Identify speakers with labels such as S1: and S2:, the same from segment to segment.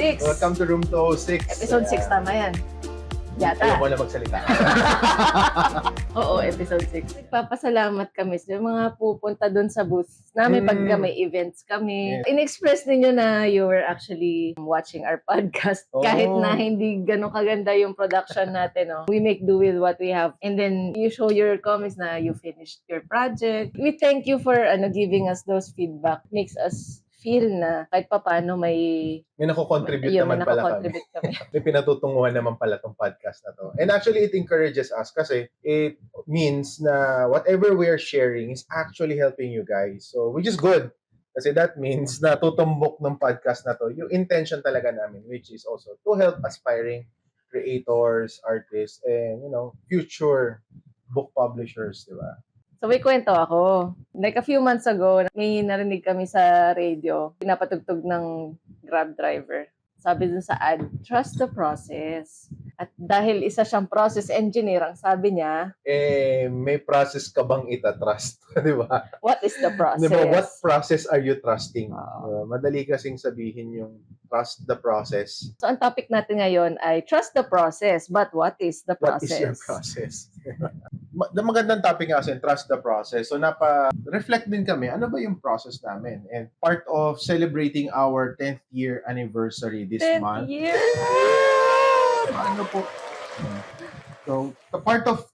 S1: 206.
S2: Welcome to Room 206.
S1: Episode 6 tama yan. Yata.
S2: Ayaw mo na magsalita.
S1: Oo, episode 6. Nagpapasalamat kami sa mga pupunta doon sa booth namin pagka may events kami.
S2: Yes.
S1: In-express ninyo na you were actually watching our podcast.
S2: Oh.
S1: Kahit na hindi ganun kaganda yung production natin. No? We make do with what we have. And then you show your comments na you finished your project. We thank you for giving us those feedback. Makes us feel na kahit paano may
S2: Nako-contribute
S1: may
S2: naman pala kami.
S1: nako-contribute kami.
S2: May pinatutunguhan naman pala tong podcast na to. And actually, it encourages us kasi it means na whatever we are sharing is actually helping you guys. So, which is good. Kasi that means na tutumbok ng podcast na to yung intention talaga namin, which is also to help aspiring creators, artists, and, future book publishers, di ba?
S1: So may kwento ako. Like a few months ago, may narinig kami sa radio, pinapatugtog ng Grab driver. Sabi dun sa ad, trust the process. At dahil isa siyang process engineer, ang sabi niya,
S2: May process ka bang itatrust? Di ba?
S1: what is the process?
S2: Di ba? What process are you trusting?
S1: Oo.
S2: Madali kasing sabihin yung trust the process.
S1: So ang topic natin ngayon ay trust the process, but what is the
S2: What
S1: process?
S2: is your process? Magandang topic nga kasi, trust the process. So, reflect din kami, ano ba yung process namin? And part of celebrating our 10th year anniversary this
S1: 10th
S2: month.
S1: year!
S2: Ano po? So, part of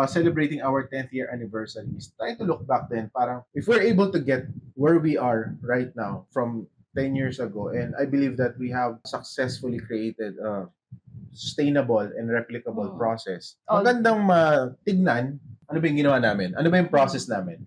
S2: celebrating our 10th year anniversary is try to look back then. Parang, if we're able to get where we are right now from 10 years ago, and I believe that we have successfully created sustainable and replicable process. Magandang matignan ano ba yung ginawa namin? Ano ba yung process namin?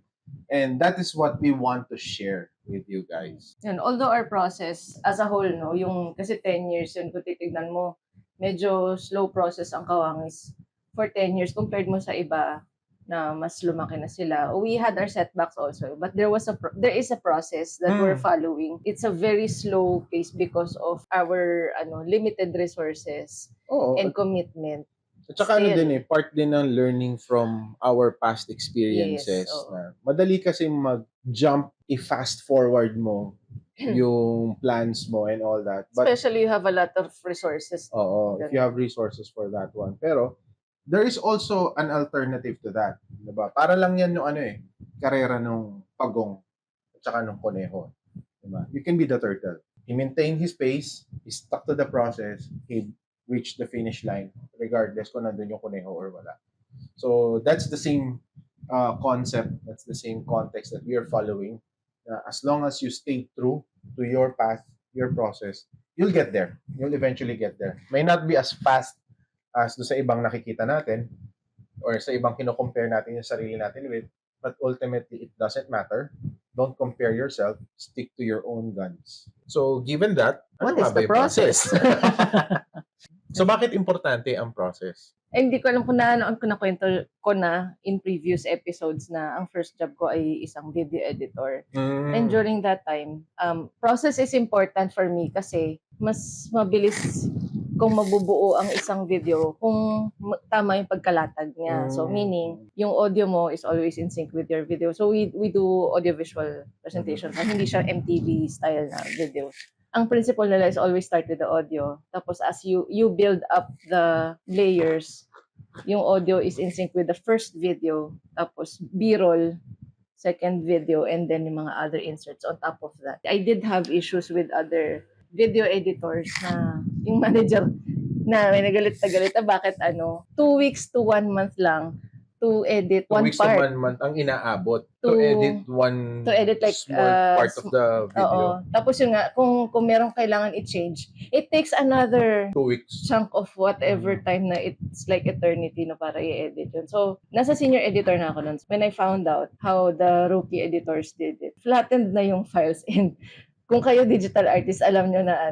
S2: And that is what we want to share with you guys.
S1: Yun, although our process as a whole, no, yung kasi 10 years yun, kung titignan mo, medyo slow process ang Kawangis for 10 years compared mo sa iba na mas lumaki na sila. We had our setbacks also, but there is a process that we're following. It's a very slow pace because of our limited resources and commitment.
S2: At saka
S1: Still.
S2: part din ng learning from our past experiences.
S1: Yes, oo.
S2: Na madali kasi mag-jump, i-fast forward mo yung plans mo and all that. But
S1: Especially you have a lot of resources.
S2: if you have resources for that one. Pero there is also an alternative to that. Diba? Para lang yan yung karera ng pagong at saka ng koneho. Diba? You can be the turtle. He maintained his pace, he stuck to the process, he reached the finish line regardless kung nandun yung koneho or wala. So that's the same concept, that's the same context that we are following. As long as you stay true to your path, your process, you'll get there. You'll eventually get there. May not be as fast as do sa ibang nakikita natin or sa ibang kino-compare natin yung sarili natin with, but ultimately, it doesn't matter. Don't compare yourself. Stick to your own guns. So, given that,
S1: What
S2: ano
S1: is
S2: nga ba
S1: the
S2: yung
S1: process?
S2: So, bakit importante ang process?
S1: Hindi ko alam kung nakwento ko na in previous episodes na ang first job ko ay isang video editor. And during that time, process is important for me kasi mas mabilis kung mabubuo ang isang video kung tama yung pagkalatag niya. So meaning, yung audio mo is always in sync with your video. So we do audiovisual presentation. Hindi siya MTV style na video. Ang principle nila is always start with the audio. Tapos as you build up the layers, yung audio is in sync with the first video. Tapos B-roll, second video, and then yung mga other inserts on top of that. I did have issues with other video editors na yung manager na may nagalit na galit, bakit 2 weeks to 1 month lang to edit
S2: 2
S1: one
S2: weeks
S1: part.
S2: to 1 month ang inaabot to
S1: To
S2: edit
S1: like,
S2: small part of the video.
S1: Oo. Tapos yun nga, kung merong kailangan i-change, it takes another
S2: 2 weeks.
S1: chunk of whatever time na it's like eternity na para i-edit yun. So, nasa senior editor na ako nun. When I found out how the rookie editors did it, flattened na yung files and kung kayo digital artist, alam nyo na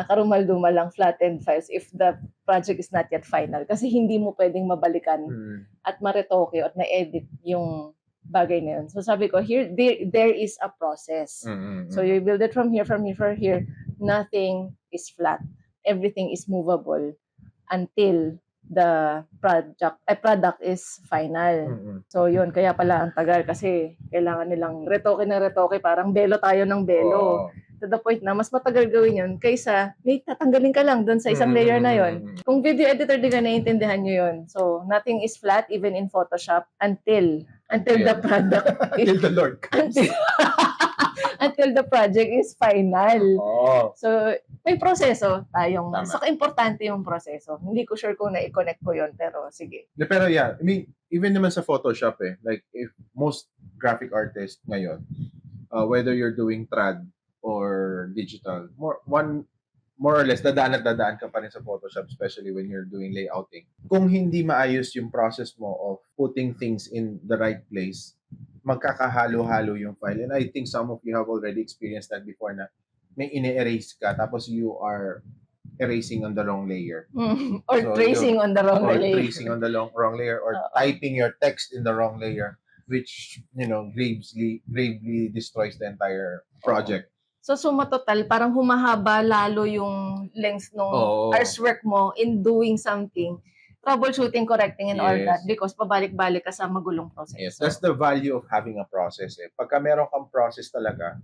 S1: karumal-dumal lang flattened files if the project is not yet final. Kasi hindi mo pwedeng mabalikan at maretoke at ma-edit yung bagay na yun. So sabi ko, there is a process. So you build it from here, from here. Nothing is flat. Everything is movable until the product is final. So yun, kaya pala ang tagal kasi kailangan nilang retoke na retoke, parang belo tayo ng belo. to the point na mas matagal gawin yun kaysa may tatanggalin ka lang doon sa isang layer na yun. Kung video editor din ka, naiintindihan nyo yun. So, nothing is flat even in Photoshop until the product
S2: Until the Lord comes.
S1: until the project is final.
S2: Oh.
S1: So, may proseso tayong,
S2: Tama.
S1: so importante yung proseso. Hindi ko sure kung na-connect ko yun, pero sige.
S2: Pero yeah, I mean, even naman sa Photoshop like if most graphic artists ngayon, whether you're doing trad or digital, more or less, dadaan ka pa rin sa Photoshop, especially when you're doing layouting. Kung hindi maayos yung process mo of putting things in the right place, magkakahalo-halo yung file. And I think some of you have already experienced that before na may ine-erase ka, tapos you are erasing on the wrong layer.
S1: Or
S2: So,
S1: tracing on the wrong
S2: Or
S1: layer.
S2: tracing on the wrong layer, or typing your text in the wrong layer, which, gravely destroys the entire project.
S1: So, suma total, parang humahaba lalo yung length ng hours work mo in doing something, troubleshooting, correcting, and all that, because pabalik-balik ka sa magulong process.
S2: Yes, that's the value of having a process. Pagka meron kang process talaga,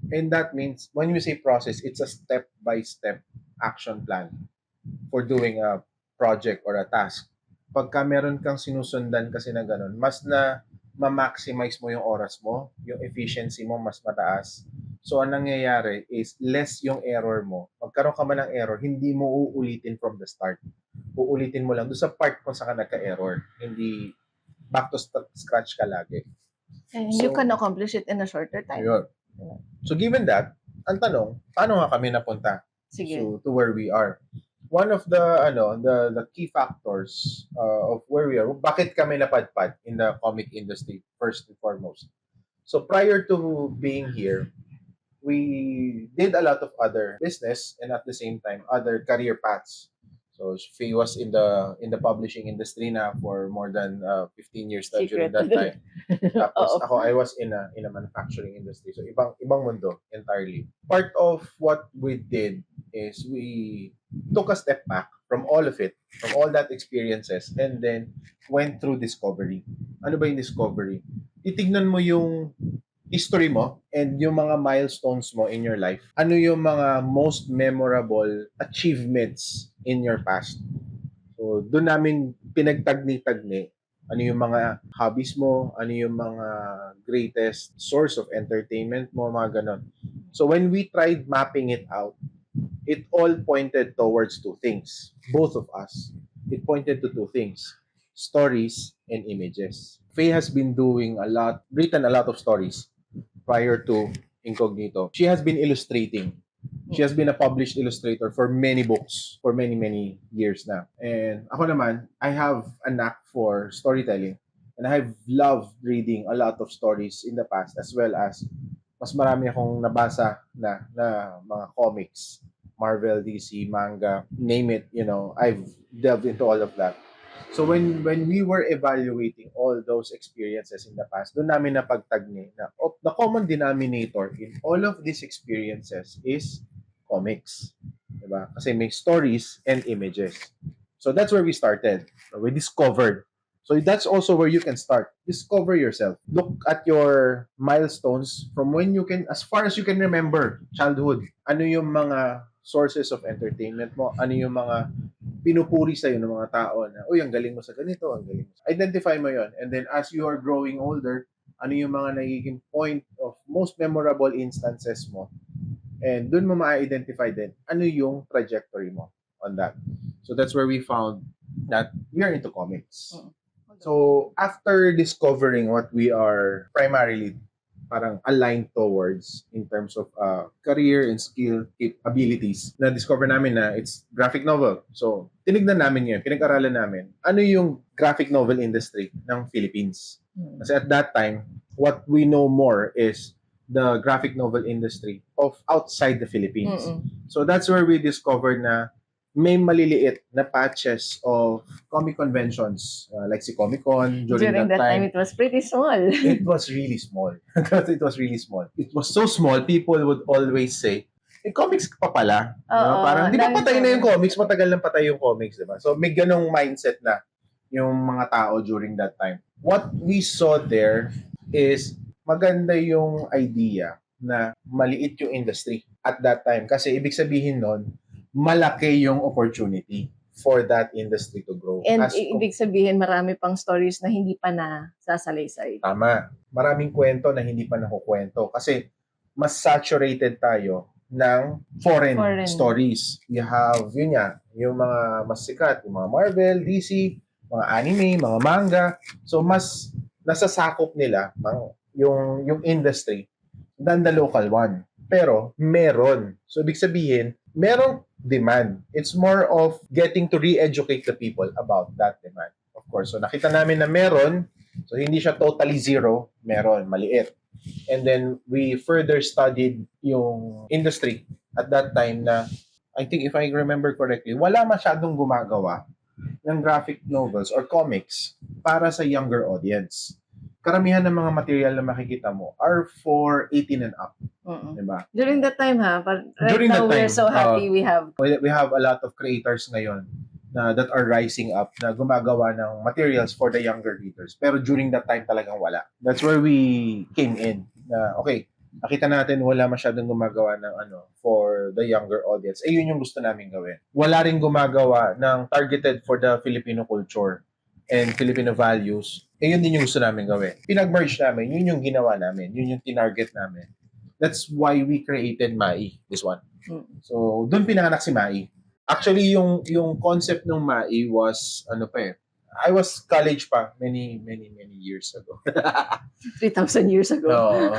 S2: and that means, when we say process, it's a step-by-step action plan for doing a project or a task. Pagka meron kang sinusundan kasi na ganun, mas na ma-maximize mo yung oras mo, yung efficiency mo mas mataas. So, ang nangyayari is less yung error mo. Magkaroon ka man ng error, hindi mo uulitin from the start. Uulitin mo lang doon sa part kung saan ka nagka-error. Hindi back to scratch ka lagi.
S1: And you can accomplish it in a shorter time.
S2: Yun. So, given that, ang tanong, paano nga kami napunta to where we are? One of the key factors of where we are, bakit kami napadpad in the comic industry, first and foremost. So, prior to being here, we did a lot of other business and at the same time other career paths. So Faye was in the publishing industry na for more than 15 years na during that time. Tapos I was in a manufacturing industry. So ibang mundo entirely. Part of what we did is we took a step back from all of it, from all that experiences, and then went through discovery. Ano ba yung discovery? Titignan mo yung history mo and yung mga milestones mo in your life. Ano yung mga most memorable achievements in your past? So, doon namin pinagtagni-tagni. Ano yung mga hobbies mo? Ano yung mga greatest source of entertainment mo? Mga ganon. So, when we tried mapping it out, it all pointed towards two things. Both of us. It pointed to two things. Stories and images. Faye has been written a lot of stories prior to Incognito. She has been illustrating. She has been a published illustrator for many books for many, many years now. And ako naman, I have a knack for storytelling. And I have loved reading a lot of stories in the past, as well as mas marami akong nabasa na mga comics, Marvel, DC, manga, name it, I've delved into all of that. So when we were evaluating all those experiences in the past, doon namin napagtagni na the common denominator in all of these experiences is comics. Diba? Kasi may stories and images. So that's where we started. We discovered. So that's also where you can start. Discover yourself. Look at your milestones from when you can, as far as you can remember, childhood. Ano yung mga sources of entertainment mo? Ano yung mga pinupuri sa'yo ng mga tao na, uy, ang galing mo sa ganito, ang galing mo. Identify mo yon. And then as you are growing older, ano yung mga nagiging point of most memorable instances mo. And dun mo ma-identify din, ano yung trajectory mo on that. So that's where we found that we are into comics. So after discovering what we are primarily parang aligned towards in terms of career and skill abilities, na-discover namin na it's graphic novel. So, tinignan namin yun, pinag-aralan namin, ano yung graphic novel industry ng Philippines. Kasi at that time, what we know more is the graphic novel industry of outside the Philippines. So, that's where we discovered na may maliliit na patches of comic conventions like si Comic-Con during that time.
S1: It was pretty small.
S2: It was really small. It was really small. It was so small, people would always say, comics pa pala. Diba? Parang, di ba patay na yung comics? Matagal lang patay yung comics, diba? So, may ganong mindset na yung mga tao during that time. What we saw there is maganda yung idea, na maliit yung industry at that time. Kasi ibig sabihin nun, malaki yung opportunity for that industry to grow.
S1: And ibig sabihin, marami pang stories na hindi pa na sasalaysay.
S2: Tama. Maraming kwento na hindi pa nakukwento. Kasi mas saturated tayo ng foreign stories. You have, yun nga, yung mga mas sikat, yung mga Marvel, DC, mga anime, mga manga. So, mas nasasakop nila yung industry than the local one. Pero, meron. So, ibig sabihin, merong demand. It's more of getting to re-educate the people about that demand. Of course. So, nakita namin na meron. So, hindi siya totally zero. Meron, maliit. And then, we further studied yung industry at that time na, I think if I remember correctly, wala masyadong gumagawa ng graphic novels or comics para sa younger audience. Karamihan ng mga material na makikita mo are for 18 and up. Diba?
S1: During that time, right During now, we're so happy we have
S2: a lot of creators ngayon that are rising up na gumagawa ng materials for the younger readers. Pero during that time talagang wala. That's where we came in. Okay, nakita natin wala masyadong gumagawa ng for the younger audience. Yun yung gusto namin gawin. Wala rin gumagawa ng targeted for the Filipino culture and Filipino values. Yun din yung gusto namin gawin. Pinag-merge namin, yun yung ginawa namin, yun yung tinarget namin. That's why we created MAI, this one. So, doon pinanganak si MAI. Actually, yung concept ng MAI was, I was college pa many years ago.
S1: 3,000 years ago.
S2: No.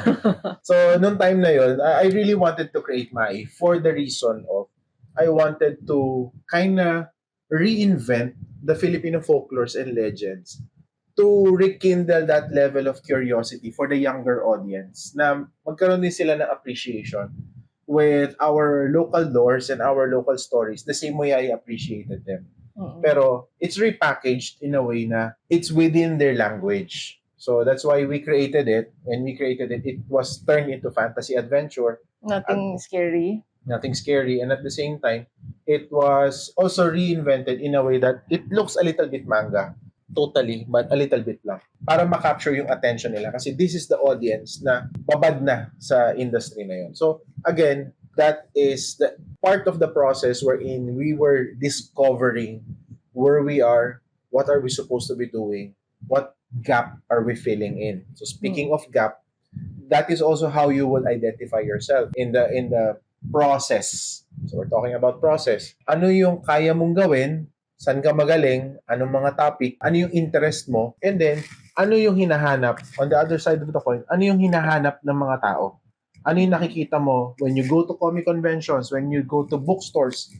S2: So, noong time na yun, I really wanted to create MAI for the reason of I wanted to kind of reinvent the Filipino folklores and legends to rekindle that level of curiosity for the younger audience na magkaroon din sila ng appreciation with our local lores and our local stories the same way I appreciated them. Pero it's repackaged in a way na it's within their language. So that's why we created it. When we created it, it was turned into fantasy adventure.
S1: Nothing scary.
S2: Nothing scary. And at the same time, it was also reinvented in a way that it looks a little bit manga. Totally, but a little bit lang. Para ma-capture yung attention nila. Kasi this is the audience na babad na sa industry na yun. So, again, that is the part of the process wherein we were discovering where we are, what are we supposed to be doing, what gap are we filling in. So, speaking of gap, that is also how you will identify yourself in the process. So, we're talking about process. Ano yung kaya mong gawin? Saan ka magaling, anong mga topic, ano yung interest mo, and then, ano yung hinahanap, on the other side of the coin, ano yung hinahanap ng mga tao. Ano yung nakikita mo when you go to comic conventions, when you go to bookstores,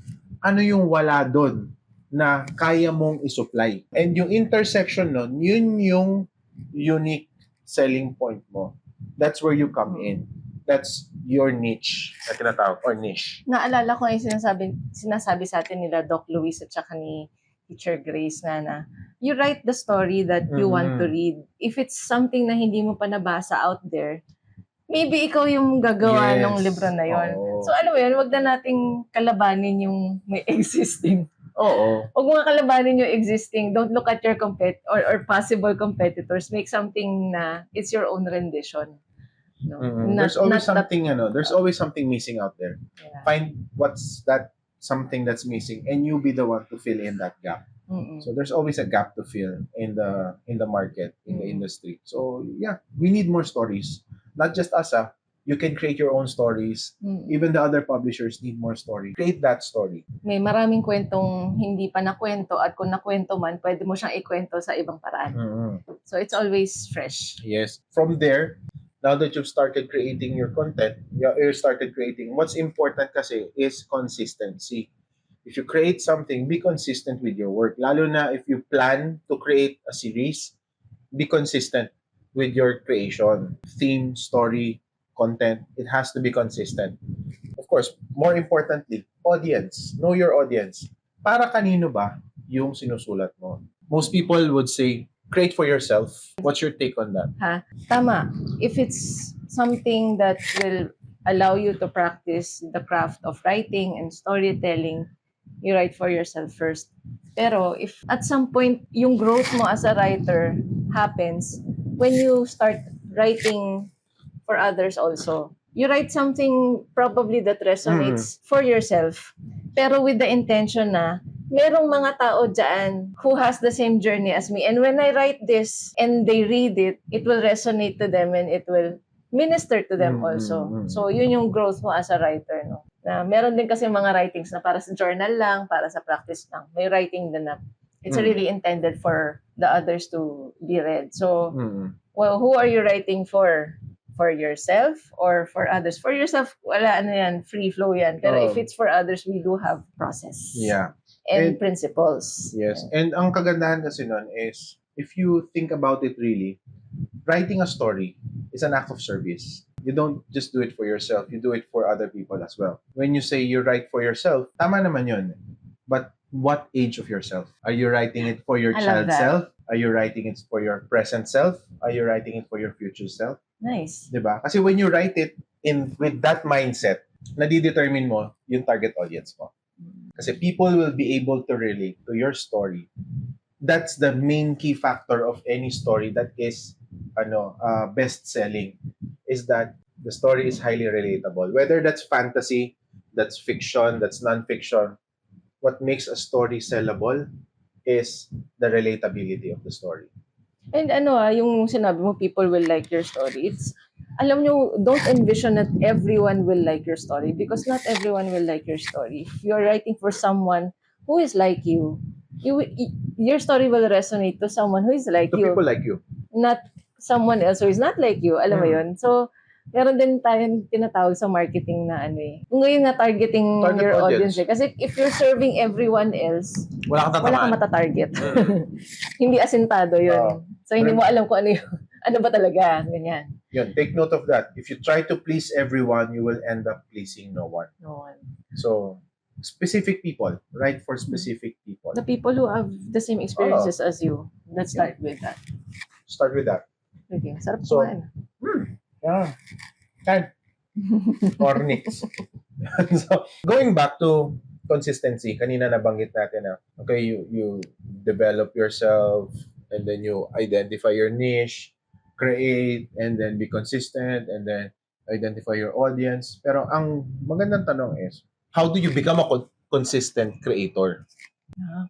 S2: ano yung wala doon na kaya mong isupply. And yung intersection nun, yun yung unique selling point mo. That's where you come in. That's your niche na tinatawag, or niche.
S1: Naalala ko yung sinasabi sa atin nila Doc Luis at saka ni Teacher Grace na you write the story that you want to read. If it's something na hindi mo pa nabasa out there, maybe ikaw yung gagawa ng libro na yon. So alam mo yun, wag na nating kalabanin yung may existing.
S2: Oo.
S1: Huwag mo kalabanin yung existing. Don't look at your or possible competitors. Make something na it's your own rendition. No?
S2: There's always something, there's always something missing out there. Yeah. Find what's that something that's missing, and you be the one to fill in that gap. So there's always a gap to fill in the market, in the industry. So yeah, we need more stories. Not just us, you can create your own stories. Even the other publishers need more stories. Create that story.
S1: May maraming kwentong hindi pa nakwento, at kung nakwento man, pwede mo siyang ikwento sa ibang paraan. So it's always fresh.
S2: Yes. From there, now that you've started creating your content, you started creating, what's important kasi is consistency. If you create something, be consistent with your work. Lalo na if you plan to create a series, be consistent with your creation. Theme, story, content, it has to be consistent. Of course, more importantly, audience. Know your audience. Para kanino ba yung sinusulat mo? Most people would say, create for yourself. What's your take on that?
S1: Tama. If it's something that will allow you to practice the craft of writing and storytelling, you write for yourself first. Pero if at some point yung growth mo as a writer happens when you start writing for others also. you write something probably that resonates for yourself, pero with the intention na merong mga tao dyan who has the same journey as me. And when I write this and they read it, it will resonate to them and it will minister to them also. So, yun yung growth mo as a writer, no? Na meron din kasi mga writings na para sa journal lang, para sa practice lang. May writing din na it's really intended for the others to be read. So, well, who are you writing for? For yourself or for others? For yourself, wala ano yan, free flow yan. Pero if it's for others, we do have process.
S2: Yeah.
S1: And principles.
S2: Yes. And ang kagandahan kasi nun is, if you think about it really, writing a story is an act of service. You don't just do it for yourself, you do it for other people as well. When you say you write for yourself, tama naman yun. But what age of yourself? Are you writing it for your
S1: I love
S2: child
S1: that.
S2: self? Are you writing it for your present self? Are you writing it for your future self?
S1: Nice.
S2: Diba? Kasi when you write it in with that mindset, nadidetermine mo yung target audience mo. Kasi people will be able to relate to your story. That's the main key factor of any story that is best-selling, is that the story is highly relatable. Whether that's fantasy, that's fiction, that's non-fiction, what makes a story sellable is the relatability of the story.
S1: And yung sinabi mo, people will like your story. It's, alam nyo, don't envision that everyone will like your story because not everyone will like your story. If you're writing for someone who is like you, your story will resonate to someone who is like
S2: So
S1: you.
S2: people like you.
S1: Not someone else who is not like you. Alam mo yun? So, meron din tayong tinatawag sa marketing na Kung ngayon na targeting
S2: Target
S1: your
S2: audience.
S1: audience. Kasi if you're serving everyone else,
S2: Wala kang
S1: wala kang matatarget. Hindi asintado yun. So, hindi mo alam kung ano ba talaga. Ganyan.
S2: Yun, take note of that. If you try to please everyone, you will end up pleasing no one.
S1: No one.
S2: So, specific people. Write for specific people.
S1: The people who have the same experiences as you. Let's start with that.
S2: Start with that.
S1: Okay. Sarap
S2: So,
S1: kumain.
S2: Yeah. Kind. Ornix. So, going back to consistency, kanina nabanggit natin na, okay, you develop yourself, and then you identify your niche, create, and then be consistent, and then identify your audience. Pero ang magandang tanong is, how do you become a consistent creator?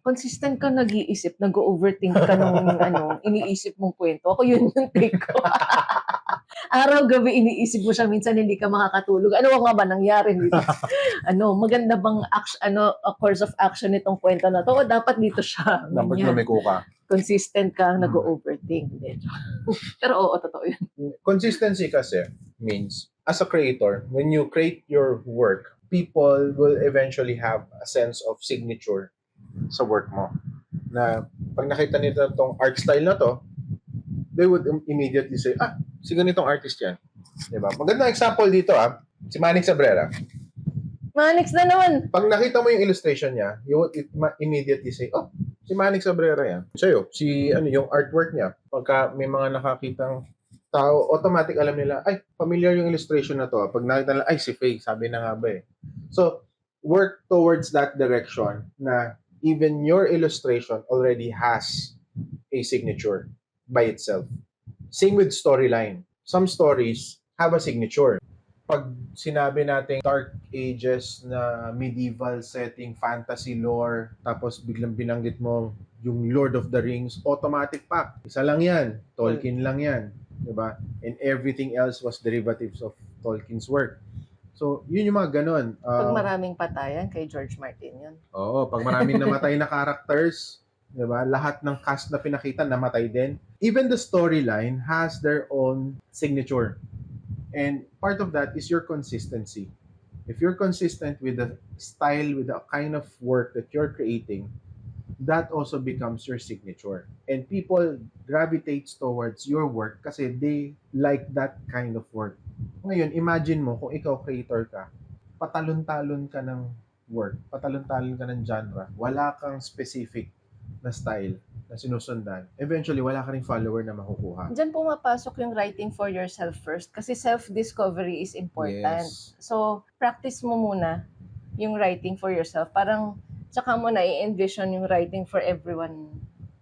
S1: Consistent ka nag-iisip, nag-overthink ka nung iniisip mong kwento. Ako yun yung take ko. Araw-gabi iniisip mo siya, minsan hindi ka makakatulog. Ano nga ba nangyari dito? Maganda bang a course of action nitong kwento na to? O dapat dito siya?
S2: Dapat
S1: Ganyan.
S2: lumiko ka.
S1: Consistent ka, nag-overthink. Pero oo, totoo yun.
S2: Consistency kasi means, as a creator, when you create your work, people will eventually have a sense of signature sa work mo. Na pag nakita nila itong art style na to, they would immediately say, si ganitong artist yan. Diba? Magandang example dito, si Manix Cabrera.
S1: Manix na naman.
S2: Pag nakita mo yung illustration niya, you would immediately say, si Manix Cabrera yan. Sa'yo, yung artwork niya. Pagka may mga nakakitang tao, automatic alam nila, familiar yung illustration na to. Pag nakita nila, si Faye, sabi na nga ba eh. So, work towards that direction na even your illustration already has a signature by itself. Same with storyline. Some stories have a signature. Pag sinabi natin Dark Ages na medieval setting, fantasy lore, tapos biglang binanggit mo yung Lord of the Rings, automatic pa. Isa lang yan. Tolkien lang yan. Diba? And everything else was derivatives of Tolkien's work. So, yun yung mga ganun.
S1: Pag maraming patayan, kay George Martin yun.
S2: Oo, pag maraming namatay na characters, diba? Lahat ng cast na pinakita namatay din. Even the storyline has their own signature. And part of that is your consistency. If you're consistent with the style, with the kind of work that you're creating, that also becomes your signature. And people gravitates towards your work kasi they like that kind of work. Ngayon, imagine mo kung ikaw creator ka, patalon-talon ka ng work, patalon-talon ka ng genre, wala kang specific na style na sinusundan, eventually wala ka ring follower na makukuha.
S1: Diyan pumapasok yung writing for yourself first kasi self-discovery is important.
S2: Yes.
S1: So, practice mo muna yung writing for yourself. Parang, tsaka mo na i-envision yung writing for everyone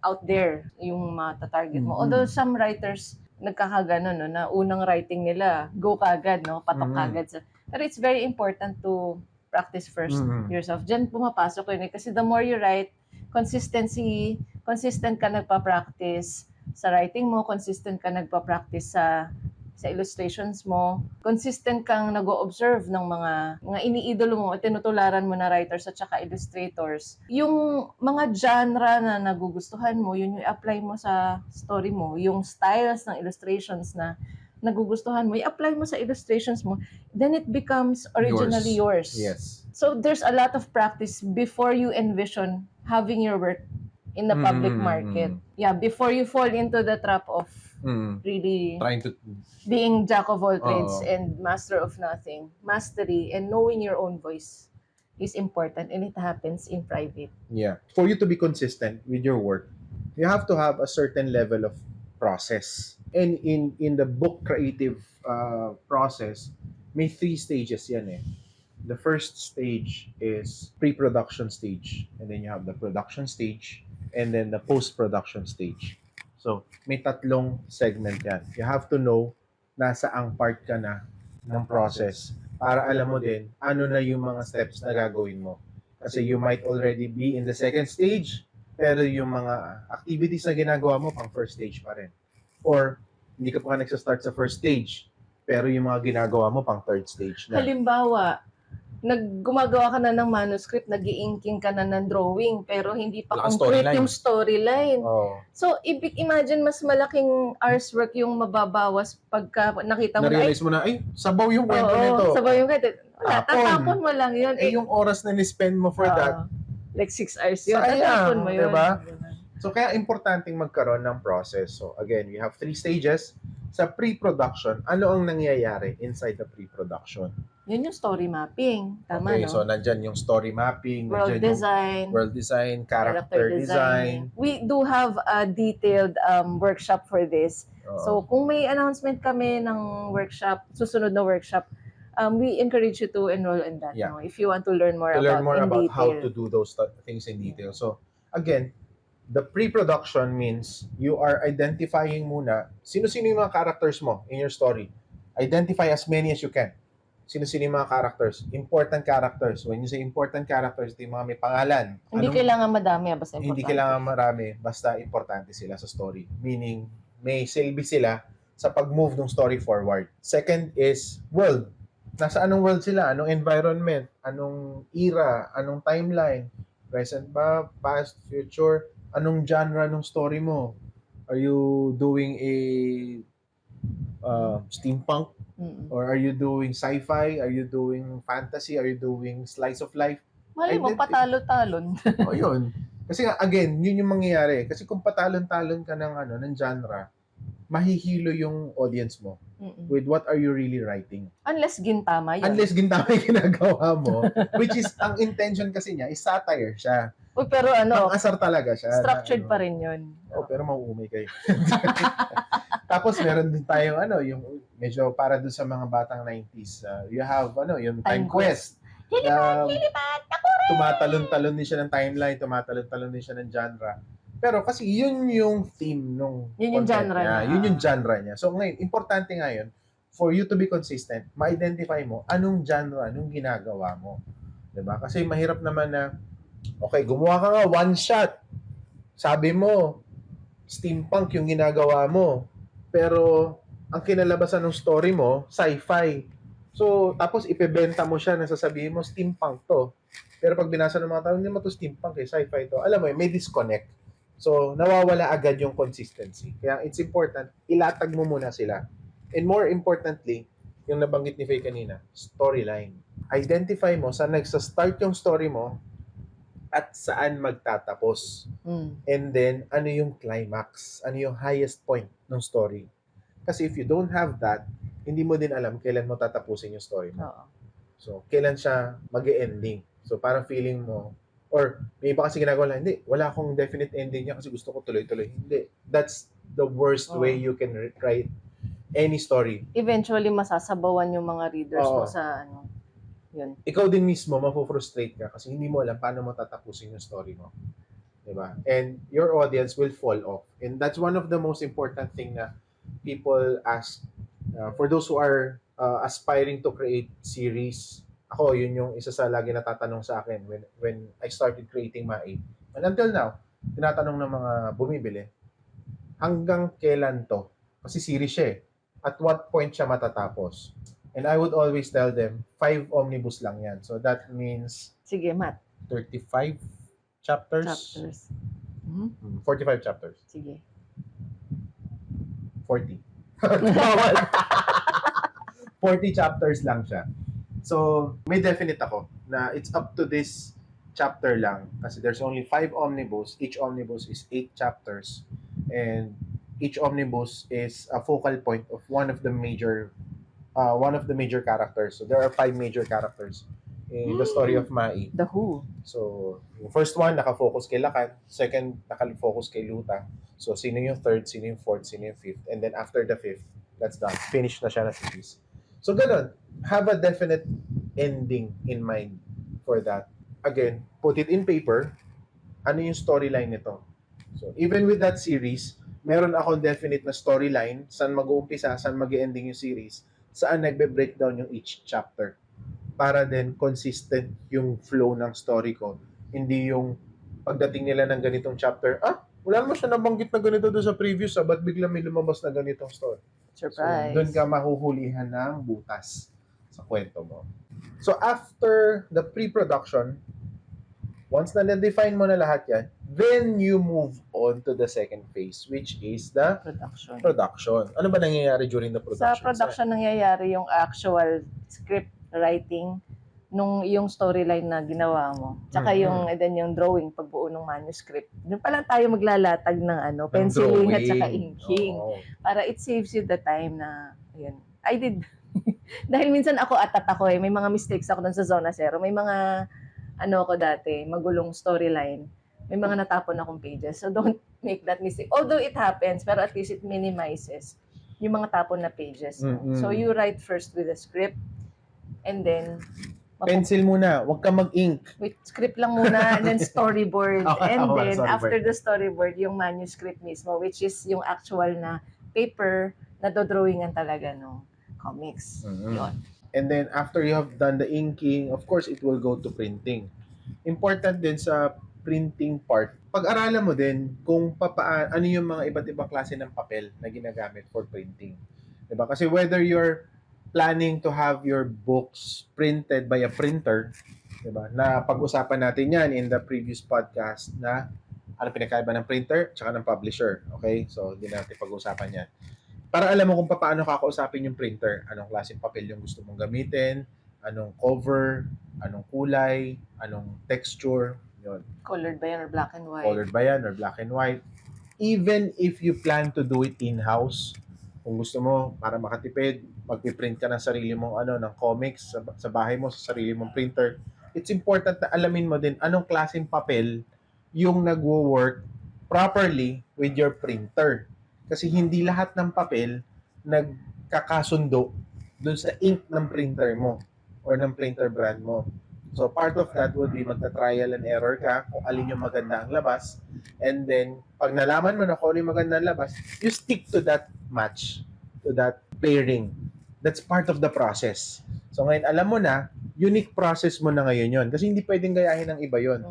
S1: out there, yung mata-target mo. Although some writers nagkakagano, no, na unang writing nila, go kagad, no, patok kagad. Pero it's very important to practice first yourself. Diyan pumapasok yun kasi the more you write, consistent ka nagpa-practice sa writing mo, consistent ka nagpa-practice sa illustrations mo, consistent kang nag-o-observe ng mga iniidolo mo at tinutularan mo na writers at saka illustrators. Yung mga genre na nagugustuhan mo, yun yung apply mo sa story mo. Yung styles ng illustrations na nagugustuhan mo, i-apply mo sa illustrations mo, then it becomes originally yours.
S2: Yes.
S1: So there's a lot of practice before you envision having your work in the public market. Yeah, before you fall into the trap of really
S2: trying to
S1: being jack of all trades and master of nothing. Mastery and knowing your own voice is important, and it happens in private.
S2: Yeah. For you to be consistent with your work, you have to have a certain level of process. And in the book creative process, may 3 stages yan eh. The first stage is pre-production stage, and then you have the production stage, and then the post-production stage. So, may 3 segment yan. You have to know nasa ang part ka na ng process para alam mo din ano na yung mga steps na gagawin mo. Kasi you might already be in the second stage, pero yung mga activities na ginagawa mo pang first stage pa rin. Or, hindi ka pa nagsa-start sa first stage, pero yung mga ginagawa mo pang third stage na.
S1: Halimbawa, gumagawa ka na ng manuscript, nag-i-inking ka na ng drawing, pero hindi pa
S2: Wala kang
S1: complete
S2: storyline.
S1: yung storyline.
S2: Oh.
S1: So, imagine mas malaking hours work yung mababawas pagka nakita mo
S2: Na-realize mo na, ay, sabaw yung kwento nito.
S1: sabaw yung kwento. Wala,
S2: Tapon.
S1: tatapon mo lang yun.
S2: Eh, yung oras na ni-spend mo for that,
S1: like 6 hours yun.
S2: sayang,
S1: Tatapon mo yun.
S2: diba? So, kaya importanteng magkaroon ng process. So, again, we have 3 stages. Sa pre-production, ano ang nangyayari inside the pre-production?
S1: Yun yung story mapping. Tama,
S2: Okay,
S1: no?
S2: so nandyan yung story mapping,
S1: World
S2: nandyan
S1: design.
S2: yung world design, character design.
S1: We do have a detailed workshop for this. So, kung may announcement kami ng workshop, susunod na workshop, we encourage you to enroll in that.
S2: Yeah.
S1: No? If you want to learn more
S2: To learn
S1: about
S2: more
S1: in
S2: about
S1: detail.
S2: how to do those things in detail. So, again, the pre-production means you are identifying muna sino-sino yung mga characters mo in your story. Identify as many as you can. Sino-sino yung mga characters. Important characters. When you say important characters, ito yung mga may pangalan.
S1: Hindi kailangan madami, basta importante.
S2: Hindi kailangan marami, basta importante sila sa story. Meaning, may silbi sila sa pag-move ng story forward. Second is world. Nasa anong world sila? Anong environment? Anong era? Anong timeline? Present ba? Past? Future? Anong genre ng story mo? Are you doing a steampunk? Or are you doing sci-fi? Are you doing fantasy? Are you doing slice of life?
S1: Mali mo, patalo-talon.
S2: O yun. Kasi nga, again, yun yung mangyayari. Kasi kung patalon-talon ka ng genre, mahihilo yung audience mo with what are you really writing.
S1: Unless gintama yun.
S2: Unless gintama yung ginagawa mo, which is, ang intention kasi niya is satire siya.
S1: Pero
S2: Pang-asar talaga siya.
S1: structured pa rin yun.
S2: Pero mauumay kayo. Tapos meron din tayong yung medyo para doon sa mga batang 90s. You have yung Time Quest.
S1: Lilipat! Ako rin!
S2: Tumatalon-talon din siya ng timeline, tumatalon-talon din siya ng genre. Pero kasi yun yung theme nung
S1: Yun yung
S2: content
S1: genre niya.
S2: Yun yung genre niya. So ngayon, importante ngayon, for you to be consistent, ma-identify mo anong genre, anong ginagawa mo. 'Di ba? Kasi mahirap naman na, okay, gumawa ka nga one shot. Sabi mo, steampunk yung ginagawa mo. Pero ang kinalabasan ng story mo, sci-fi. So, tapos ipebenta mo siya na sasabihin mo, steampunk to. Pero pag binasa ng mga tao, hindi mo to steampunk sci-fi to. Alam mo, may disconnect. So, nawawala agad yung consistency. Kaya it's important, ilatag mo muna sila. And more importantly, yung nabanggit ni Faye kanina, storyline. Identify mo saan nagsa-start yung story mo at saan magtatapos. And then, ano yung climax? Ano yung highest point ng story? Kasi if you don't have that, hindi mo din alam kailan mo tatapusin yung story mo. So, kailan siya mag-ending. So, parang feeling mo, or may iba kasi ginagawa lang, hindi, wala akong definite ending niya kasi gusto ko tuloy-tuloy. Hindi. That's the worst way you can write any story.
S1: Eventually, masasabawan yung mga readers mo sa yun.
S2: Ikaw din mismo, mapofrustrate ka kasi hindi mo alam paano mo tatapusin yung story mo. Diba? And your audience will fall off. And that's one of the most important thing na people ask, for those who are aspiring to create series, ako, yun yung isa sa lagi natatanong sa akin when I started creating Mai. And until now, tinatanong ng mga bumibili, hanggang kailan to? Kasi series siya eh. At what point siya matatapos? And I would always tell them, 5 omnibus lang yan. So that means
S1: Sige, Matt.
S2: 35 chapters.
S1: Chapters. Mhm.
S2: 45 chapters.
S1: Sige.
S2: 40. 40 chapters lang siya. So, may definite ako na it's up to this chapter lang kasi there's only 5 omnibus. Each omnibus is 8 chapters and each omnibus is a focal point of one of the major characters. So, there are 5 major characters in the story of Mai.
S1: The Who.
S2: So, yung first one, nakafocus kay Lakan. Second, nakafocus kay Luta. So, sino yung third, sino yung fourth, sino yung fifth. And then after the fifth, that's done. Finish na siya na series. So, ganun. Have a definite ending in mind for that. Again, put it in paper. Ano yung storyline nito? So, even with that series, meron akong definite na storyline, saan mag-uumpisa, saan mag-ending yung series, saan nagbe-breakdown yung each chapter. Para din consistent yung flow ng story ko. Hindi yung pagdating nila ng ganitong chapter, wala naman siya nabanggit na ganito doon sa previous, ba't bigla may lumabas na ganitong story?
S1: Surprise.
S2: So, doon ka mahuhulihan ng butas sa kwento mo. So, after the pre-production, once na na-define mo na lahat yan, then you move on to the second phase, which is the production. Ano ba nangyayari during the production?
S1: Sa production, nangyayari yung actual script writing nung yung storyline na ginawa mo. Tsaka yung and then yung drawing, pagbuo ng manuscript. Doon pa lang tayo maglalatag ng penciling at saka inking. Para it saves you the time na ayun. I did dahil minsan ako atat ako may mga mistakes ako dun sa Zona Zero. May mga ako dati, magulong storyline. May mga natapon akong pages. So don't make that mistake. Although it happens, pero at least it minimizes yung mga tapon na pages. So you write first with the script and then
S2: pencil muna, wag ka mag-ink.
S1: With script lang muna and then storyboard.
S2: Okay,
S1: and then
S2: storyboard.
S1: after the storyboard, yung manuscript mismo, which is yung actual na paper na dodrawingan talaga no comics. Yun.
S2: And then after you have done the inking, of course, it will go to printing. Important din sa printing part, pag-aralan mo din kung ano yung mga iba't ibang klase ng papel na ginagamit for printing. Diba? Kasi whether you're planning to have your books printed by a printer, diba? Na pag-usapan natin yan in the previous podcast na ano pinakaiba ng printer tsaka ng publisher. Okay? So, hindi natin pag-usapan yan. Para alam mo kung paano kakausapin yung printer, anong klaseng papel yung gusto mong gamitin, anong cover, anong kulay, anong texture, yun.
S1: Colored ba yan or black and white?
S2: Colored ba yan or black and white? Even if you plan to do it in-house, kung gusto mo, para makatipid, magpiprint ka ng sarili mong ng comics sa bahay mo, sa sarili mong printer, it's important na alamin mo din anong klaseng papel yung nagwo-work properly with your printer. Kasi hindi lahat ng papel nagkakasundo dun sa ink ng printer mo or ng printer brand mo. So part of that would be magta-trial and error ka kung alin yung maganda ang labas. And then, pag nalaman mo na kung alin yung maganda ang labas, you stick to that match, to that pairing. That's part of the process. So ngayon, alam mo na, unique process mo na ngayon yon. Kasi hindi pwedeng gayahin ng iba yon.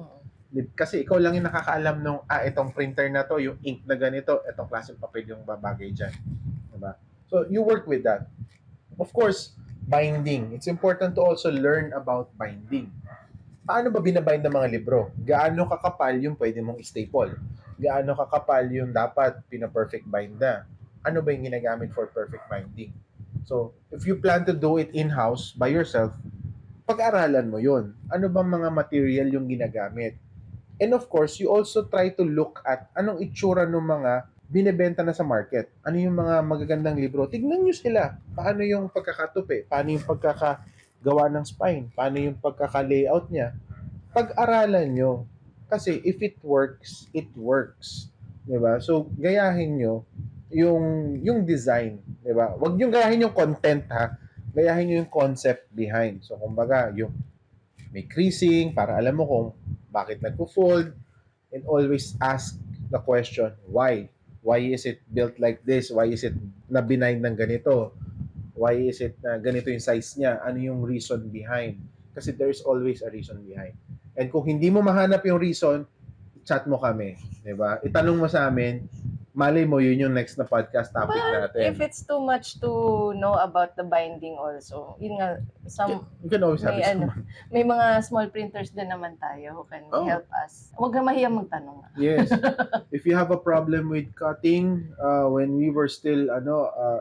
S2: Kasi ikaw lang yung nakakaalam nung, itong printer na to, yung ink na ganito, itong klaseng papel yung babagay dyan. Diba? So you work with that. Of course, binding. It's important to also learn about binding. Paano ba binabind ng mga libro? Gaano kakapal yung pwede mong staple? Gaano kakapal yung dapat pina-perfect bind na? Ano ba yung ginagamit for perfect binding? So, if you plan to do it in-house by yourself, pag-aralan mo yun. Ano bang mga material yung ginagamit? And of course, you also try to look at anong itsura ng mga binebenta na sa market. Ano yung mga magagandang libro? Tignan nyo sila. Paano yung pagkakatupi? Paano yung pagkakagawa ng spine? Paano yung pagkaka-layout niya? Pag-aralan nyo. Kasi if it works, it works. Diba? So, gayahin nyo yung design. Diba? Huwag nyo gayahin yung content, ha? Gayahin nyo yung concept behind. So, kumbaga, yung may creasing, para alam mo kung bakit nagpo-fold, and always ask the question, why? Why is it built like this? Why is it na binind ng ganito? Why is it na ganito yung size niya? Ano yung reason behind? Kasi there's always a reason behind. And kung hindi mo mahanap yung reason, chat mo kami. Diba? Itanong mo sa amin, malay mo, yun yung next na podcast topic
S1: But
S2: natin.
S1: if it's too much to know about the binding also, yun nga,
S2: You can always have
S1: may,
S2: someone.
S1: may mga small printers din naman tayo who can
S2: Oh.
S1: help us. Huwag ka mahiya magtanong.
S2: Yes. If you have a problem with cutting, when we were still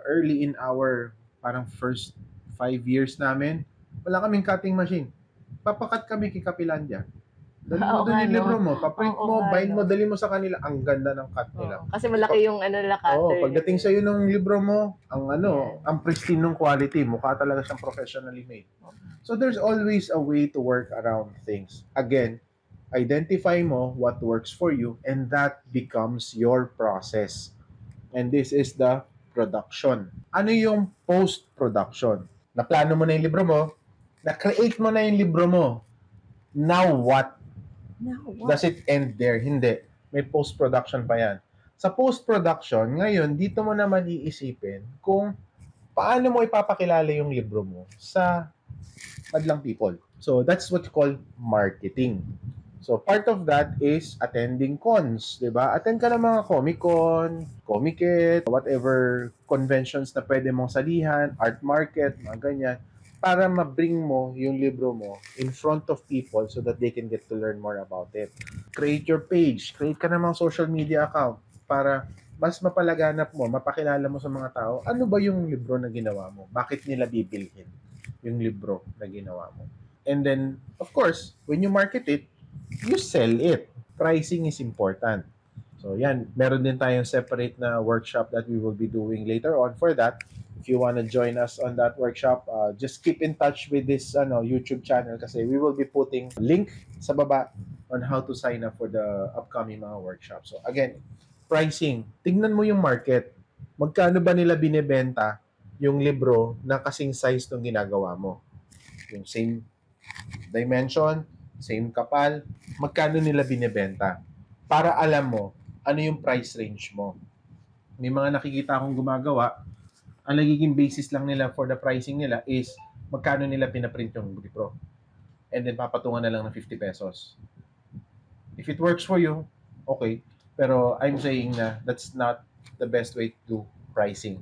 S2: early in our parang first 5 years namin, wala kaming cutting machine. Papakat kami kay Kapilandia. Dali mo
S1: Oo
S2: doon
S1: nga,
S2: yung
S1: no?
S2: libro mo, paprint
S1: Oo
S2: mo,
S1: nga,
S2: bind mo,
S1: no?
S2: dali mo sa kanila. Ang ganda ng cut nila.
S1: Oo, kasi malaki yung nila cutter.
S2: Pagdating sa iyo ng libro mo,
S1: Yes.
S2: ang pristine ng quality, mukha talaga siyang professionally made. So there's always a way to work around things. Again, identify mo what works for you and that becomes your process. And this is the production. Ano yung post-production? Naplano mo na yung libro mo, na-create mo na yung libro mo. Now what? Does it end there? Hindi. May post-production pa yan. Sa post-production, ngayon, dito mo naman iisipin kung paano mo ipapakilala yung libro mo sa madlang people. So, that's what you call marketing. So, part of that is attending cons, di ba? Attend ka ng mga Comic-Con, Comic-Con, whatever conventions na pwede mong salihan, art market, mga ganyan, para ma-bring mo yung libro mo in front of people so that they can get to learn more about it. Create your page, create ka ng mga social media account para mas mapalaganap mo, mapakilala mo sa mga tao, ano ba yung libro na ginawa mo? Bakit nila bibilhin yung libro na ginawa mo? And then, of course, when you market it, you sell it. Pricing is important. So, yan. Meron din tayong separate na workshop that we will be doing later on for that. If you want to join us on that workshop, just keep in touch with this YouTube channel kasi we will be putting link sa baba on how to sign up for the upcoming mga workshops. So, again, pricing. Tingnan mo yung market. Magkano ba nila binebenta yung libro na kasing size ng ginagawa mo? Yung same dimension, same kapal, magkano nila binebenta? Para alam mo, ano yung price range mo. May mga nakikita akong gumagawa, ang nagiging basis lang nila for the pricing nila is magkano nila pinaprint yung libro. And then papatungan na lang ng 50 pesos. If it works for you, okay. Pero I'm saying na that's not the best way to do pricing.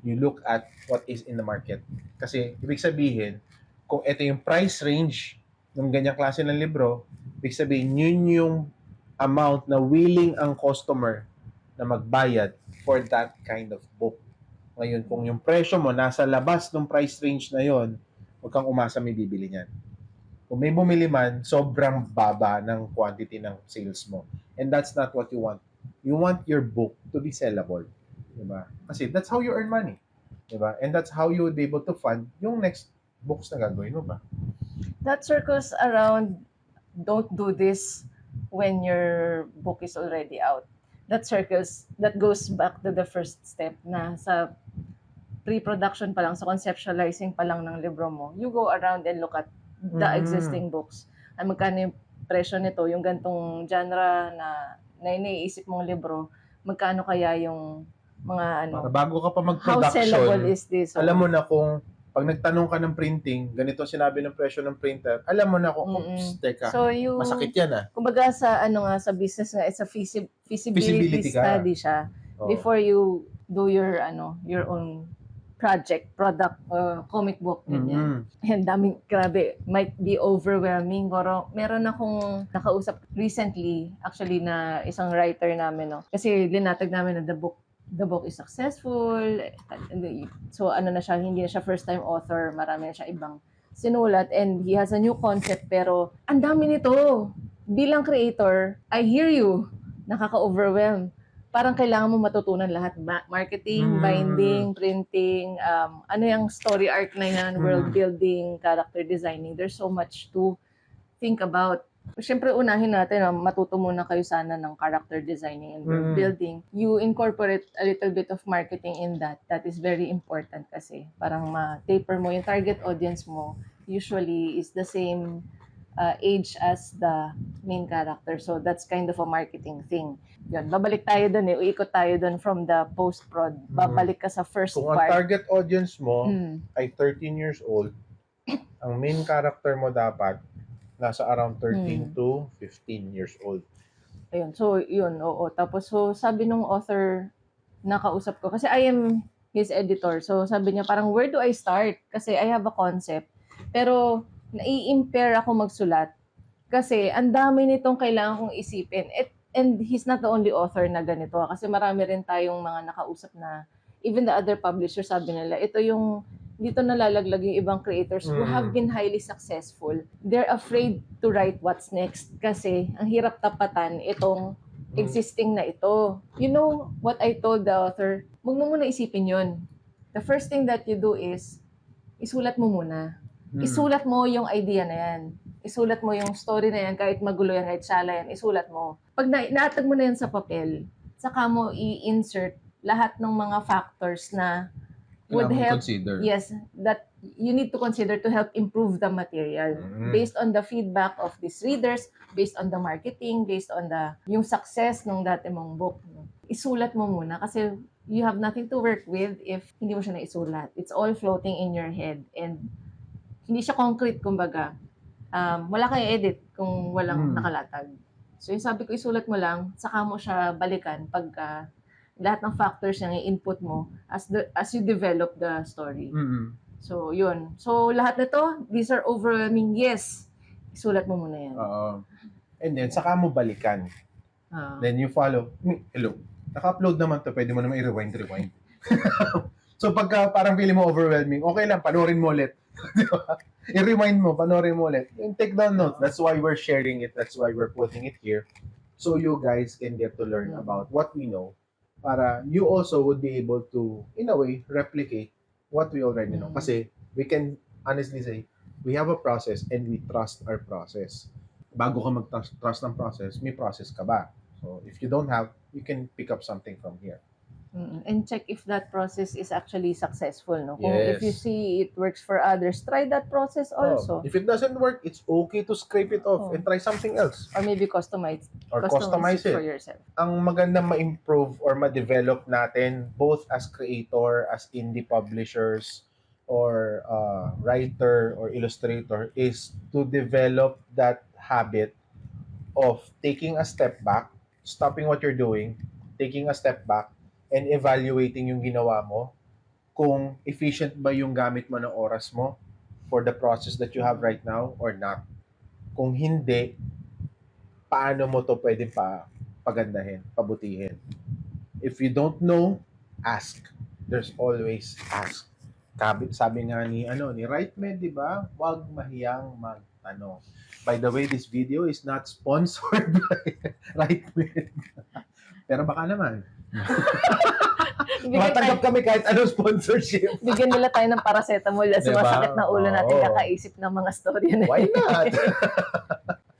S2: You look at what is in the market. Kasi ibig sabihin, kung ito yung price range ng ganyang klase ng libro, ibig sabihin, yun yung amount na willing ang customer na magbayad for that kind of book. Ngayon, kung yung presyo mo nasa labas ng price range na yon, huwag kang umasa may bibili niyan. Kung may bumili man, sobrang baba ng quantity ng sales mo. And that's not what you want. You want your book to be sellable. Diba? Kasi that's how you earn money. Diba? And that's how you would be able to fund yung next books na gagawin mo ba?
S1: That circles around, don't do this when your book is already out. That goes back to the first step na sa pre-production pa lang, sa conceptualizing pa lang ng libro mo, you go around and look at the existing books. Ay magkano yung presyo nito, yung gantong genre na iniisip mong libro, magkano kaya yung mga
S2: Para bago ka pa
S1: how
S2: mag-production,
S1: sellable is this?
S2: alam mo na kung pag nagtanong ka ng printing, ganito sinabi ng presyo ng printer, alam mo na kung, oops, teka,
S1: So you,
S2: masakit yan ah.
S1: kumbaga sa sa business nga, it's a feasibility
S2: ka.
S1: study siya
S2: Oo.
S1: before you do your own product, comic book, ganyan. And daming, grabe, might be overwhelming. Pero meron akong nakausap recently, actually, na isang writer namin, no? Kasi linatag namin na the book is successful. So, na siya, hindi na siya first time author. Marami na siya ibang sinulat. And he has a new concept, pero ang dami nito. Bilang creator, I hear you. Nakaka-overwhelm. Parang kailangan mo matutunan lahat. Marketing, binding, printing, ano yung story arc na yan, world building, character designing. There's so much to think about. Siyempre, unahin natin, matuto muna kayo sana ng character designing and world building. You incorporate a little bit of marketing in that. That is very important kasi parang ma-taper mo. Yung target audience mo usually is the same age as the main character. So that's kind of a marketing thing. Yun, babalik tayo dun uikot tayo dun from the post-prod. Babalik ka sa first
S2: Kung ang
S1: part.
S2: target audience mo
S1: Mm.
S2: ay 13 years old, ang main character mo dapat nasa around 13 to 15 years old.
S1: Ayun, so yun, oo. Tapos so sabi nung author na kausap ko, kasi I am his editor, so sabi niya parang where do I start? Kasi I have a concept. Pero nai-impair ako magsulat kasi ang dami nitong kailangan kong isipin. And he's not the only author na ganito. Kasi marami rin tayong mga nakausap na even the other publishers, sabi nila, ito yung dito nalalaglag yung ibang creators who have been highly successful. They're afraid to write what's next kasi ang hirap tapatan itong existing na ito. You know what I told the author? Huwag mo muna isipin yun. The first thing that you do is, isulat mo muna. Isulat mo yung idea na yan. Isulat mo yung story na yan, kahit magulo yan, kahit shala yan, isulat mo. Pag naatag mo na yan sa papel, saka mo i-insert lahat ng mga factors na would help,
S3: consider.
S1: yes, that you need to consider to help improve the material based on the feedback of these readers, based on the marketing, based on yung success ng dati mong book. Isulat mo muna kasi you have nothing to work with if hindi mo siya naisulat. It's all floating in your head and hindi siya concrete, kumbaga. Wala kang edit kung walang nakalatag. So yung sabi ko, isulat mo lang, saka mo siya balikan pagka lahat ng factors yung i-input mo as you develop the story. So, yun. So, lahat nito, these are overwhelming. Yes, isulat mo muna yan.
S2: And then, saka mo balikan. Then you follow. Hello, naka-upload naman to, pwede mo naman i-rewind. So, pagka parang feeling mo overwhelming, okay lang, panoorin mo ulit. I-rewind mo, panoorin mo ulit. And take down notes. That's why we're sharing it. That's why we're putting it here. So, you guys can get to learn about what we know para you also would be able to, in a way, replicate what we already know. Kasi we can honestly say, we have a process and we trust our process. Bago ka mag-trust ng process, may process ka ba? So, if you don't have, you can pick up something from here.
S1: And check if that process is actually successful. No? Kung
S2: Yes.
S1: if you see it works for others, try that process also.
S2: If it doesn't work, it's okay to scrape it off and try something else.
S1: Or maybe customize
S2: Customize
S1: it for
S2: it.
S1: yourself.
S2: Ang magandang ma-improve or ma-develop natin both as creator, as indie publishers, or writer or illustrator is to develop that habit of taking a step back, stopping what you're doing, taking a step back, and evaluating yung ginawa mo, kung efficient ba yung gamit mo ng oras mo for the process that you have right now or not. Kung hindi, paano mo to pwede pagandahin, pabutihin. If you don't know, ask. There's always ask. Sabi nga ni Rightmed, di ba? Huwag mahiyang magtanong. By the way, this video is not sponsored by Rightmed. Pero baka naman. Matanggap kami kahit anong sponsorship.
S1: Bigyan nila tayo ng paracetamol na sumasakit na ulo natin kakaisip ng mga story na
S2: Why not?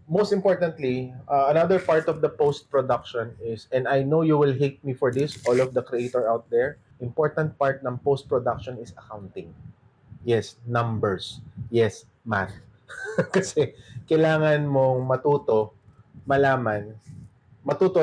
S2: Most importantly, another part of the post-production is, and I know you will hate me for this, all of the creator out there, important part ng post-production is accounting. Yes, numbers. Yes, math. Kasi kailangan mong matuto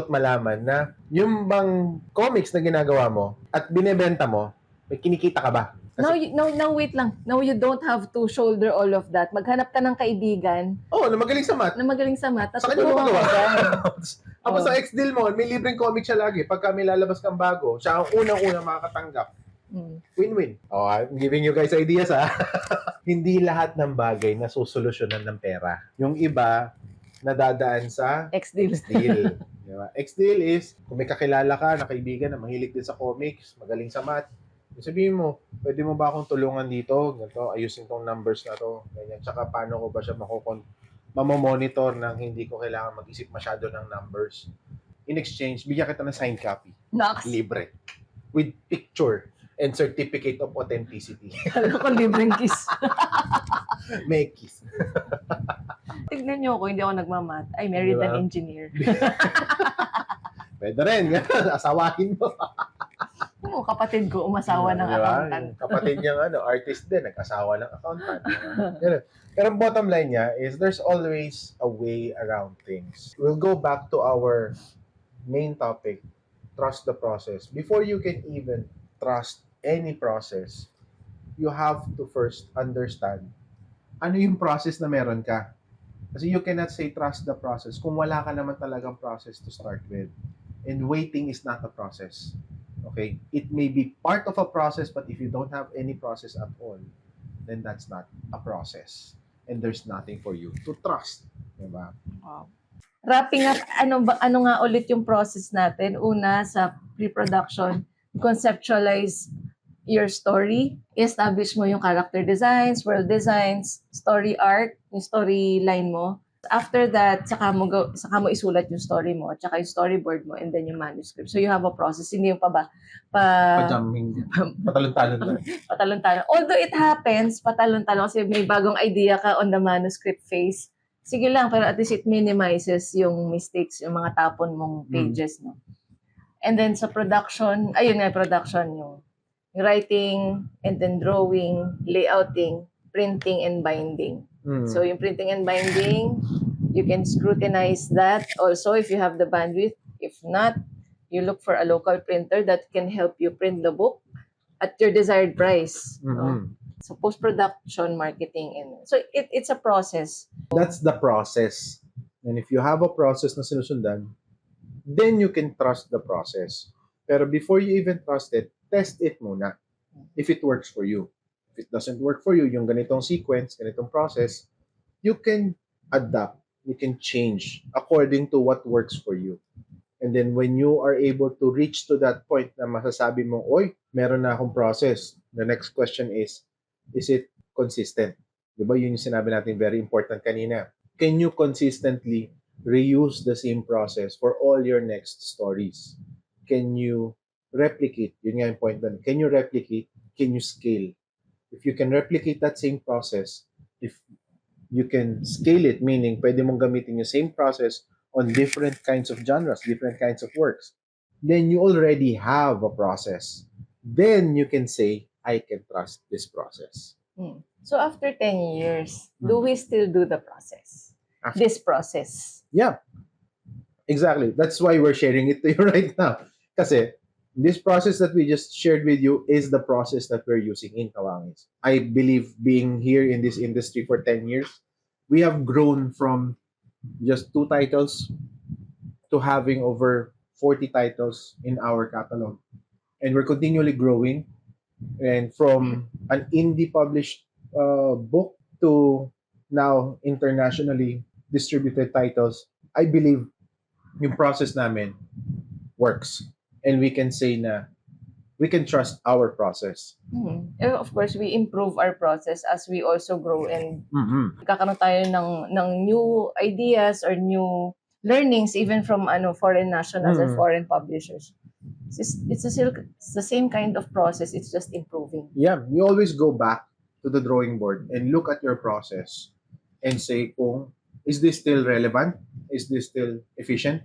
S2: at malaman na yung bang comics na ginagawa mo at binebenta mo, may kinikita ka ba? Kasi,
S1: now, wait lang. Now, you don't have to shoulder all of that. Maghanap ka ng kaibigan
S2: na magaling sa math.
S1: Tapos
S2: Sa kanya mo magawa.
S1: ka.
S2: Tapos sa ex-deal mo, may libreng comic siya lagi. Pagka may lalabas kang bago, siya ang unang-unang makakatanggap. Win-win. I'm giving you guys ideas, ha? Hindi lahat ng bagay na susolusyonan ng pera. Yung iba, nadadaan sa
S1: Ex-deal.
S2: Diba? Ex-deal is, kung may kakilala ka na kaibigan na mahilig din sa comics, magaling sa math, sabihin mo, pwede mo ba akong tulungan dito? Ganito, ayusin tong numbers na to. Ganyan. Tsaka paano ko ba siya mamomonitor nang hindi ko kailangan mag-isip masyado ng numbers. In exchange, bigyan kita ng signed copy.
S1: Nox.
S2: Libre. With picture and certificate of authenticity.
S1: Kala ko libreng kiss.
S2: May kiss.
S1: Tignan niyo ako, hindi ako nagmamat. I married
S2: Diba?
S1: an engineer.
S2: Pwede rin. Asawahin mo.
S1: mo, kapatid ko, umasawa ng
S2: Di ba?
S1: accountant.
S2: Yung kapatid niyang artist din, nag-asawa ng accountant. Ganun. Pero bottom line niya is there's always a way around things. We'll go back to our main topic, trust the process. Before you can even trust any process, you have to first understand ano yung process na meron ka. Kasi you cannot say trust the process kung wala ka naman talagang process to start with. And waiting is not a process. Okay? It may be part of a process, but if you don't have any process at all, then that's not a process. And there's nothing for you to trust. Diba?
S1: Wow. Wrapping up, ano nga ulit yung process natin? Una, sa pre-production, conceptualize your story, establish mo yung character designs, world designs, story arc, yung storyline mo. After that, saka mo isulat yung story mo, tsaka yung storyboard mo, and then yung manuscript. So you have a process, hindi yung
S2: Pajamming. Patalon-talon lang.
S1: patalon-talon. Although it happens, patalon-talon kasi may bagong idea ka on the manuscript phase. Sige lang, pero at least it minimizes yung mistakes, yung mga tapon mong pages, no? And then sa production, yung writing, and then drawing, layouting, printing, and binding. So yung printing and binding, you can scrutinize that also if you have the bandwidth. If not, you look for a local printer that can help you print the book at your desired price. No? So post-production, marketing, and so it's a process.
S2: That's the process. And if you have a process na sinusundan, then you can trust the process. Pero before you even trust it, test it muna if it works for you. If it doesn't work for you, yung ganitong sequence, ganitong process, you can adapt, you can change according to what works for you. And then when you are able to reach to that point na masasabi mo, oy, meron na akong process. The next question is it consistent? Diba yun yung sinabi natin very important kanina. Can you consistently reuse the same process for all your next stories? Can you replicate? Yun nga yung point doon. Can you replicate? Can you scale? If you can replicate that same process, if you can scale it, meaning pwede mong gamitin yung same process on different kinds of genres, different kinds of works, then you already have a process. Then you can say, I can trust this process.
S1: So after 10 years, do we still do the process? This process?
S2: Yeah, exactly. That's why we're sharing it to you right now. Kasi this process that we just shared with you is the process that we're using in Kawangis. I believe being here in this industry for 10 years, we have grown from just 2 titles to having over 40 titles in our catalog. And we're continually growing. And from an indie published book to now internationally distributed titles, I believe yung process namin works. And we can say na we can trust our process.
S1: Of course, we improve our process as we also grow and kakaroon tayo ng new ideas or new learnings even from foreign nationals or foreign publishers. It's the same kind of process. It's just improving.
S2: Yeah, you always go back to the drawing board and look at your process and say, is this still relevant? Is this still efficient?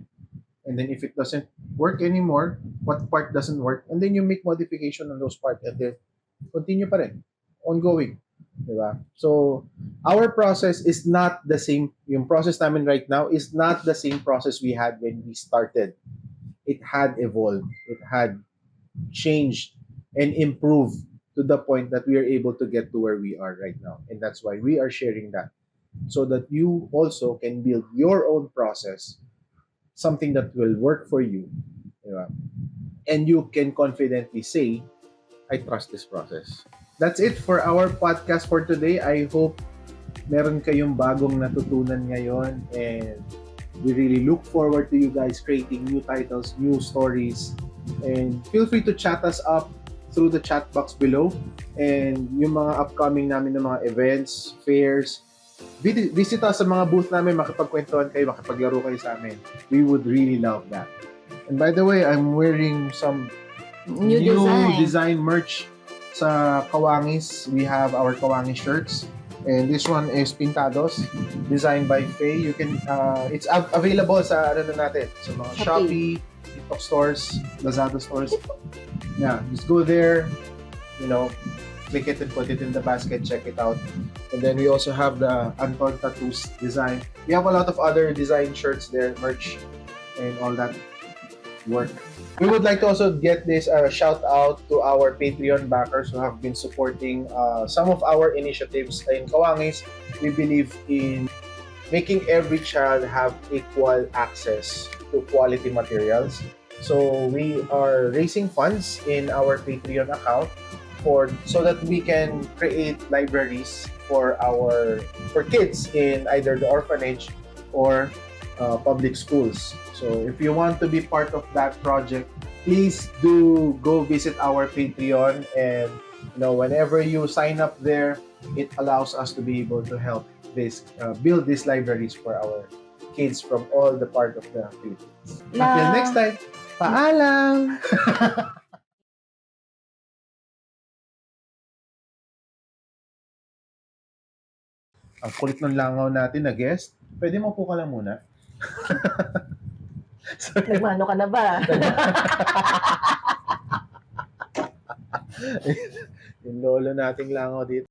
S2: And then if it doesn't work anymore, what part doesn't work? And then you make modification on those parts and then continue pa rin. Ongoing. Diba? So, our process is not the same. Yung process namin right now is not the same process we had when we started. It had evolved. It had changed and improved to the point that we are able to get to where we are right now. And that's why we are sharing that. So that you also can build your own process, something that will work for you. Diba? And you can confidently say, I trust this process. That's it for our podcast for today. I hope meron kayong bagong natutunan ngayon, and we really look forward to you guys creating new titles, new stories, and feel free to chat us up through the chat box below, and yung mga upcoming namin ng mga events, fairs, visit us sa mga booth namin, makipagkwentuhan kayo, makipaglaro kayo sa amin. We would really love that. And by the way, I'm wearing some new design merch sa Kawangis. We have our Kawangis shirts. And this one is Pintados, designed by Faye. You can, it's available sa natin, sa mga Shopee, TikTok stores, Lazada stores. Yeah, just go there, click it and put it in the basket, check it out. And then we also have the Anton Tattoos design. We have a lot of other design shirts there, merch, and all that work. We would like to also get this shout out to our Patreon backers who have been supporting some of our initiatives in Kawangis. We believe in making every child have equal access to quality materials. So we are raising funds in our Patreon account so that we can create libraries for kids in either the orphanage or public schools. So if you want to be part of that project, please do go visit our Patreon, and whenever you sign up there, it allows us to be able to help build these libraries for our kids from all the part of the Philippines. Until next time, paalam! Ang kulit ng langaw natin na guest. Pwede mo po ka lang muna.
S1: Nagmano ka na ba?
S2: Yung lolo nating langaw dito.